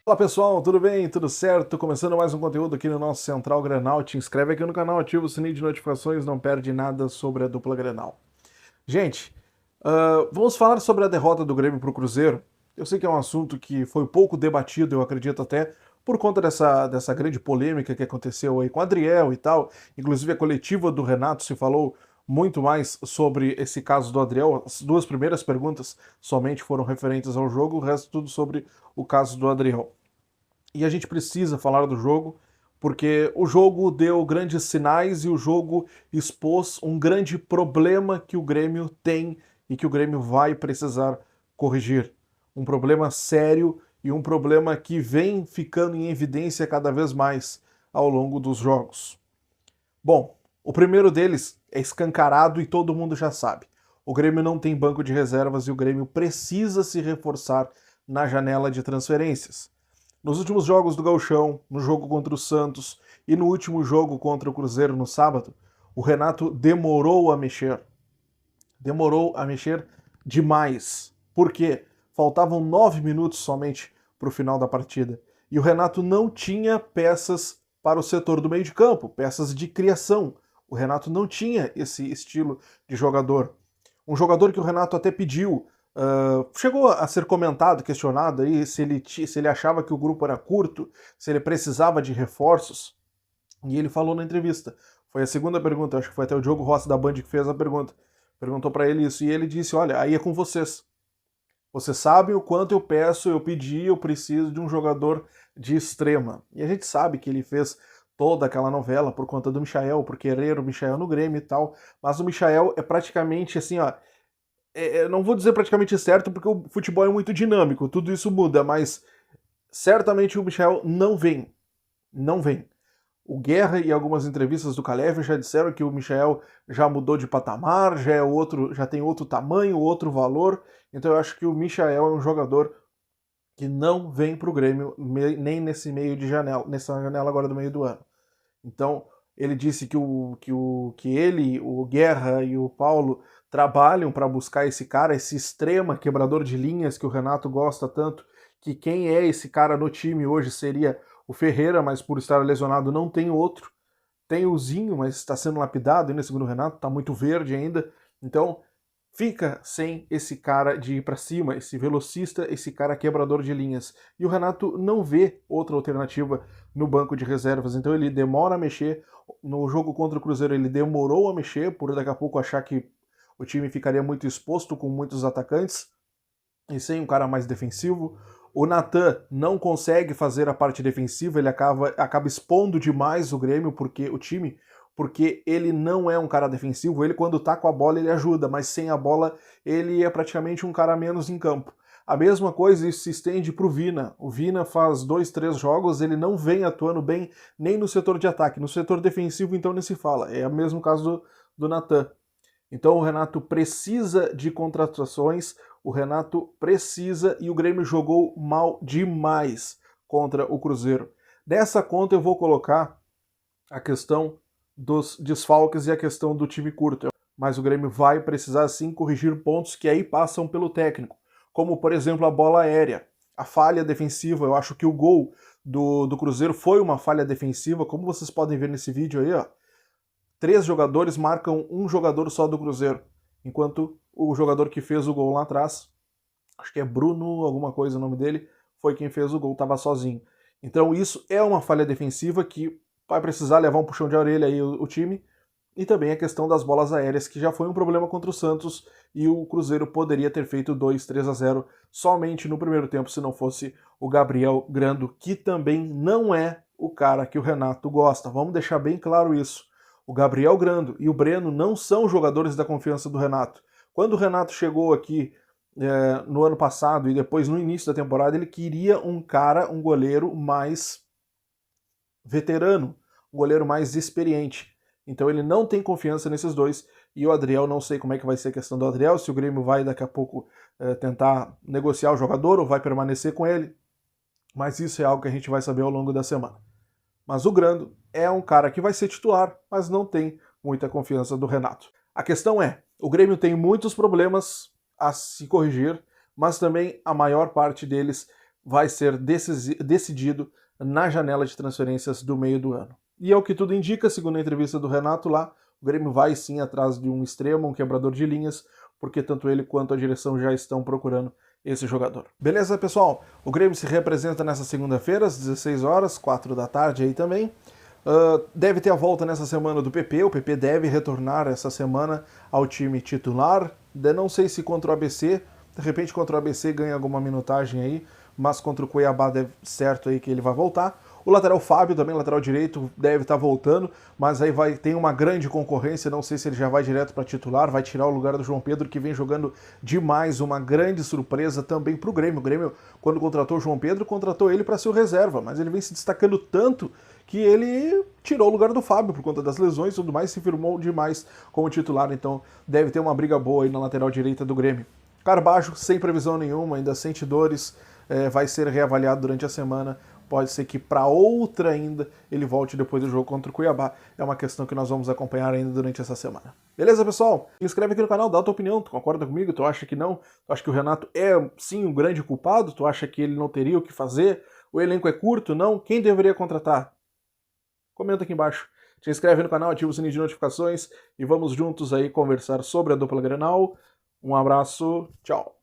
Olá pessoal, tudo bem? Tudo certo? Começando mais um conteúdo aqui no nosso Central Grenal. Te inscreve aqui no canal, ativa o sininho de notificações, não perde nada sobre a dupla Grenal. Gente, vamos falar sobre a derrota do Grêmio para o Cruzeiro. Eu sei que é um assunto que foi pouco debatido, eu acredito até, por conta dessa grande polêmica que aconteceu aí com o Adriel e tal. Inclusive a coletiva do Renato se falou muito mais sobre esse caso do Adriel. As duas primeiras perguntas somente foram referentes ao jogo, o resto tudo sobre o caso do Adriel. E a gente precisa falar do jogo, porque o jogo deu grandes sinais e o jogo expôs um grande problema que o Grêmio tem e que o Grêmio vai precisar corrigir. Um problema sério e um problema que vem ficando em evidência cada vez mais ao longo dos jogos. Bom, o primeiro deles é escancarado e todo mundo já sabe. O Grêmio não tem banco de reservas e o Grêmio precisa se reforçar na janela de transferências. Nos últimos jogos do Gauchão, no jogo contra o Santos e no último jogo contra o Cruzeiro no sábado, o Renato demorou a mexer. Demorou a mexer demais. Por quê? Faltavam 9 minutos somente para o final da partida. E o Renato não tinha peças para o setor do meio de campo, peças de criação. O Renato não tinha esse estilo de jogador. Um jogador que o Renato até pediu, chegou a ser comentado, questionado aí se ele achava que o grupo era curto, se ele precisava de reforços. E ele falou na entrevista. Foi a segunda pergunta, acho que foi até o Diogo Rossi da Band que fez a pergunta. Perguntou para ele isso e ele disse: olha, aí é com vocês. Você sabe o quanto eu peço, eu pedi, eu preciso de um jogador de extrema. E a gente sabe que ele fez toda aquela novela por conta do Michael, por querer o Michael no Grêmio e tal. Mas o Michael é praticamente assim, ó, não vou dizer praticamente certo, porque o futebol é muito dinâmico, tudo isso muda, mas certamente o Michel não vem. Não vem. O Guerra e algumas entrevistas do Kalev já disseram que o Michel já mudou de patamar, já é outro, já tem outro tamanho, outro valor. Então eu acho que o Michel é um jogador que não vem para o Grêmio nem nesse meio de janela, nessa janela agora do meio do ano. Então, ele disse que ele, o Guerra e o Paulo trabalham para buscar esse cara, esse extrema quebrador de linhas que o Renato gosta tanto, que quem é esse cara no time hoje seria o Ferreira, mas por estar lesionado não tem outro. Tem o Zinho, mas está sendo lapidado ainda, segundo o Renato, está muito verde ainda. Então, fica sem esse cara de ir para cima, esse velocista, esse cara quebrador de linhas. E o Renato não vê outra alternativa no banco de reservas, então ele demora a mexer. No jogo contra o Cruzeiro ele demorou a mexer, por daqui a pouco achar que o time ficaria muito exposto com muitos atacantes e sem um cara mais defensivo. O Natan não consegue fazer a parte defensiva, ele acaba expondo demais o Grêmio, porque ele não é um cara defensivo, ele quando tá com a bola ele ajuda, mas sem a bola ele é praticamente um cara menos em campo. A mesma coisa isso se estende pro Vina. O Vina faz 2, 3 jogos, ele não vem atuando bem nem no setor de ataque. No setor defensivo, então, nem se fala. É o mesmo caso do Natan. Então o Renato precisa de contratações, o Renato precisa e o Grêmio jogou mal demais contra o Cruzeiro. Nessa conta eu vou colocar a questão dos desfalques e a questão do time curto. Mas o Grêmio vai precisar sim corrigir pontos que aí passam pelo técnico, como por exemplo a bola aérea, a falha defensiva. Eu acho que o gol do Cruzeiro foi uma falha defensiva, como vocês podem ver nesse vídeo aí, ó. 3 jogadores marcam um jogador só do Cruzeiro, enquanto o jogador que fez o gol lá atrás, acho que é Bruno, alguma coisa o nome dele, foi quem fez o gol, estava sozinho. Então isso é uma falha defensiva que vai precisar levar um puxão de orelha aí o time, e também a questão das bolas aéreas, que já foi um problema contra o Santos, e o Cruzeiro poderia ter feito 2, 3-0 somente no primeiro tempo, se não fosse o Gabriel Grando, que também não é o cara que o Renato gosta. Vamos deixar bem claro isso. O Gabriel Grando e o Breno não são jogadores da confiança do Renato. Quando o Renato chegou aqui no ano passado e depois no início da temporada, ele queria um cara, um goleiro mais veterano, um goleiro mais experiente. Então ele não tem confiança nesses dois. E o Adriel, não sei como é que vai ser a questão do Adriel, se o Grêmio vai daqui a pouco tentar negociar o jogador ou vai permanecer com ele. Mas isso é algo que a gente vai saber ao longo da semana. Mas o Grando é um cara que vai ser titular, mas não tem muita confiança do Renato. A questão é, o Grêmio tem muitos problemas a se corrigir, mas também a maior parte deles vai ser decidido na janela de transferências do meio do ano. E é o que tudo indica, segundo a entrevista do Renato lá, o Grêmio vai sim atrás de um extremo, um quebrador de linhas, porque tanto ele quanto a direção já estão procurando esse jogador. Beleza, pessoal? O Grêmio se representa nessa segunda-feira, às 16 horas, 4 da tarde aí também. Deve ter a volta nessa semana do PP, o PP deve retornar essa semana ao time titular. Não sei se contra o ABC, de repente contra o ABC ganha alguma minutagem aí, mas contra o Cuiabá deve certo aí que ele vai voltar. O lateral Fábio, também lateral direito, deve estar voltando, mas aí tem uma grande concorrência, não sei se ele já vai direto para titular, vai tirar o lugar do João Pedro, que vem jogando demais, uma grande surpresa também para o Grêmio. O Grêmio, quando contratou o João Pedro, contratou ele para ser o reserva, mas ele vem se destacando tanto que ele tirou o lugar do Fábio por conta das lesões e tudo mais, se firmou demais como titular, então deve ter uma briga boa aí na lateral direita do Grêmio. Carbajo, sem previsão nenhuma, ainda sente dores, vai ser reavaliado durante a semana. Pode ser que para outra ainda ele volte depois do jogo contra o Cuiabá. É uma questão que nós vamos acompanhar ainda durante essa semana. Beleza, pessoal? Se inscreve aqui no canal, dá a tua opinião. Tu concorda comigo? Tu acha que não? Tu acha que o Renato é, sim, um grande culpado? Tu acha que ele não teria o que fazer? O elenco é curto? Não? Quem deveria contratar? Comenta aqui embaixo. Se inscreve no canal, ativa o sininho de notificações e vamos juntos aí conversar sobre a dupla Grenal. Um abraço, tchau!